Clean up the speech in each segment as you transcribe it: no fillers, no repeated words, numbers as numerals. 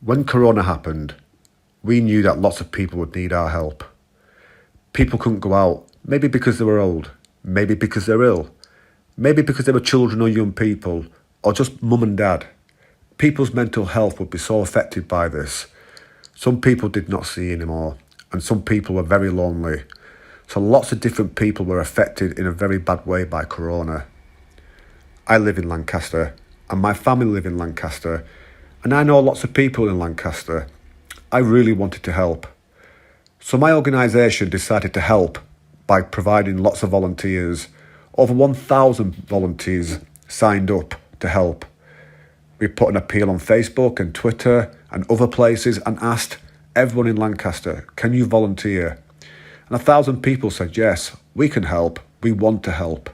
When Corona happened, we knew that lots of people would need our help. People couldn't go out, maybe because they were old, maybe because they're ill, maybe because they were children or young people, or just mum and dad. People's mental health would be so affected by this. Some people did not see anymore, and some people were very lonely. So lots of different people were affected in a very bad way by Corona. I live in Lancaster, and my family live in Lancaster, and I know lots of people in Lancaster. I really wanted to help. So my organisation decided to help by providing lots of volunteers. Over 1,000 volunteers signed up to help. We put an appeal on Facebook and Twitter and other places and asked everyone in Lancaster, can you volunteer? And 1,000 people said, yes, we can help, we want to help.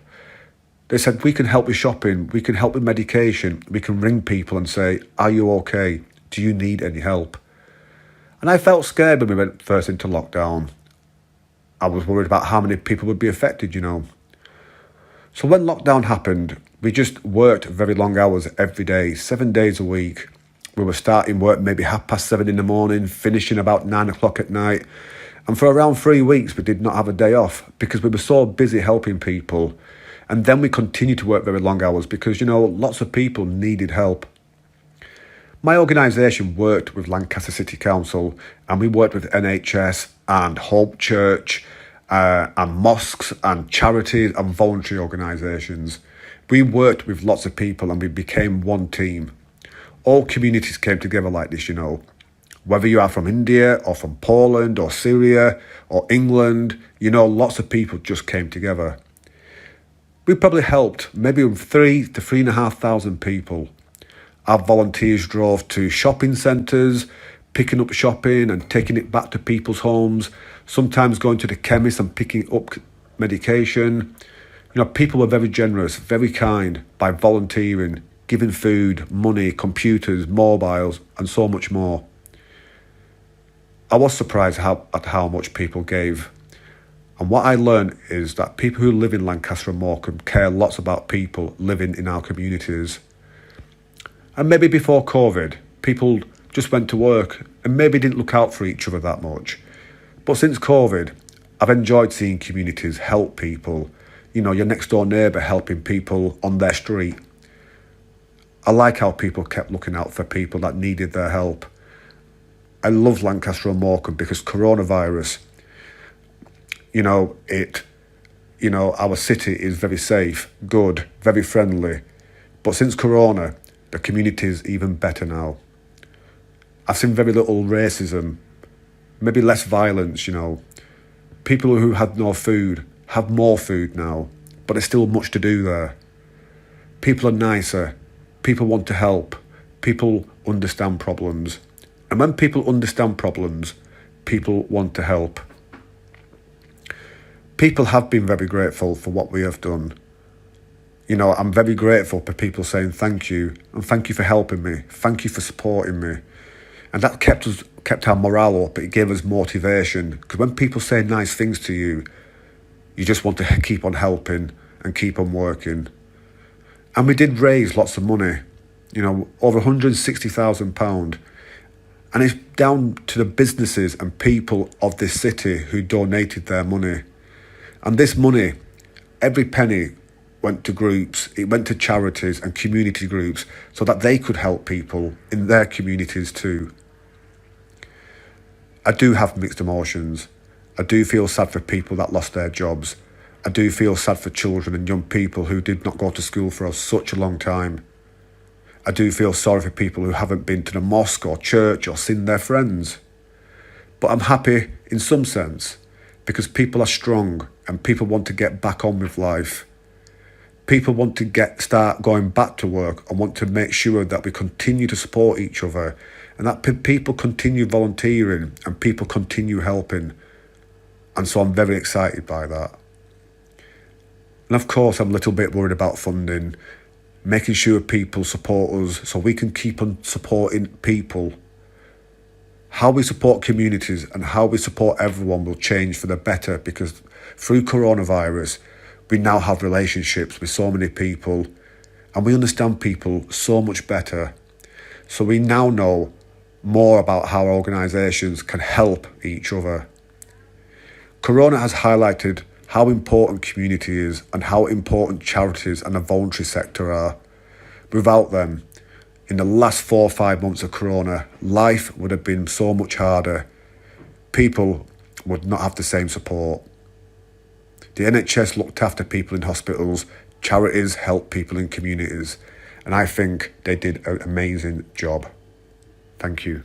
They said, we can help with shopping, we can help with medication, we can ring people and say, are you okay? Do you need any help? And I felt scared when we went first into lockdown. I was worried about how many people would be affected, So when lockdown happened, we just worked very long hours every day, 7 days a week. We were starting work maybe 7:30 in the morning, finishing about 9 o'clock at night. And for around 3 weeks, we did not have a day off because we were so busy helping people. And then we continued to work very long hours because, lots of people needed help. My organisation worked with Lancaster City Council, and we worked with NHS and Hope Church and mosques and charities and voluntary organisations. We worked with lots of people and we became one team. All communities came together like this, Whether you are from India or from Poland or Syria or England, lots of people just came together. We probably helped maybe 3,000 to 3,500 people. Our volunteers drove to shopping centres, picking up shopping and taking it back to people's homes, sometimes going to the chemist and picking up medication. People were very generous, very kind by volunteering, giving food, money, computers, mobiles, and so much more. I was surprised at how much people gave. And what I learned is that people who live in Lancaster and Morecambe care lots about people living in our communities. And maybe before COVID, people just went to work and maybe didn't look out for each other that much. But since COVID, I've enjoyed seeing communities help people. Your next door neighbour helping people on their street. I like how people kept looking out for people that needed their help. I love Lancaster and Morecambe because coronavirus, our city is very safe, good, very friendly. But since Corona, the community is even better now. I've seen very little racism, maybe less violence, People who had no food have more food now, but there's still much to do there. People are nicer, people want to help, people understand problems. And when people understand problems, people want to help. People have been very grateful for what we have done. I'm very grateful for people saying thank you, and thank you for helping me, thank you for supporting me. And that kept our morale up, it gave us motivation, because when people say nice things to you, you just want to keep on helping and keep on working. And we did raise lots of money, over £160,000. And it's down to the businesses and people of this city who donated their money. And this money, every penny went to groups, it went to charities and community groups so that they could help people in their communities too. I do have mixed emotions. I do feel sad for people that lost their jobs. I do feel sad for children and young people who did not go to school for such a long time. I do feel sorry for people who haven't been to the mosque or church or seen their friends. But I'm happy in some sense because people are strong and people want to get back on with life. People want to start going back to work and want to make sure that we continue to support each other and that people continue volunteering and people continue helping. And so I'm very excited by that. And of course, I'm a little bit worried about funding, making sure people support us so we can keep on supporting people. How we support communities and how we support everyone will change for the better because through coronavirus, we now have relationships with so many people and we understand people so much better. So we now know more about how organisations can help each other. Corona has highlighted how important community is and how important charities and the voluntary sector are. Without them, in the last 4 or 5 months of Corona, life would have been so much harder. People would not have the same support. The NHS looked after people in hospitals, charities helped people in communities, and I think they did an amazing job. Thank you.